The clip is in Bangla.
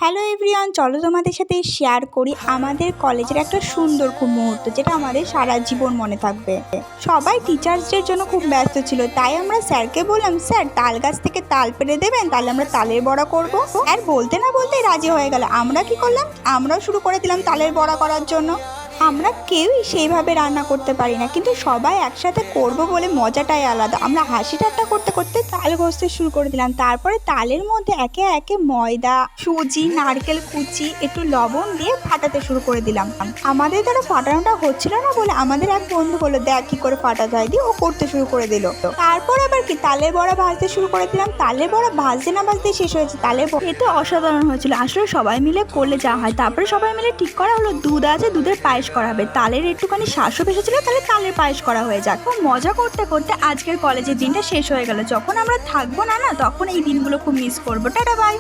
হ্যালো এভরিওয়ান, চলো তোমাদের সাথে শেয়ার করি আমাদের কলেজের একটা সুন্দর খুব মুহূর্ত, যেটা আমাদের সারা জীবন মনে থাকবে। সবাই টিচার্স ডের জন্য খুব ব্যস্ত ছিল, তাই আমরা স্যারকে বললাম, স্যার তাল গাছ থেকে তাল পেড়ে দেবেন, তাহলে আমরা তালের বড়া করবো। স্যার বলতে না বলতেই রাজি হয়ে গেল। আমরা কি করলাম, আমরাও শুরু করে দিলাম তালের বড়া করার জন্য। আমরা কেউই সেইভাবে রান্না করতে পারি না, কিন্তু সবাই একসাথে করব বলে মজাটাই আলাদা। আমরা হাসি ঠাট্টা করতে করতে তাল ঘষতে শুরু করে দিলাম। তারপরে তালের মধ্যে একে একে ময়দা, সুজি, নারকেল কুচি, একটু লবণ দিয়ে ফাটাতে শুরু করে দিলাম। আমাদের দ্বারা ফাটানোটা হচ্ছিল না বলে আমাদের এক বন্ধু বললো, দেখ কি করে ফাটাতে হয়, দিয়ে ও করতে শুরু করে দিল। তারপর আবার কি তালের বড়া ভাজতে শুরু করে দিলাম। তালের বড়া ভাজতে না ভাজতে শেষ হয়েছে। তালের এটা অসাধারণ হয়েছিল। আসলে সবাই মিলে করলে যা হয়। তারপরে সবাই মিলে ঠিক করা হলো, দুধ আছে, দুধের পায়েস করা হবে। তালের একটুখানি শ্বাসও ভেসেছিল, তাহলে তালের পায়েস করা হয়ে যাক। মজা করতে করতে আজকের কলেজের দিনটা শেষ হয়ে গেল। যখন আমরা থাকবো না তখন এই দিনগুলো খুব মিস করবো। Tata bye.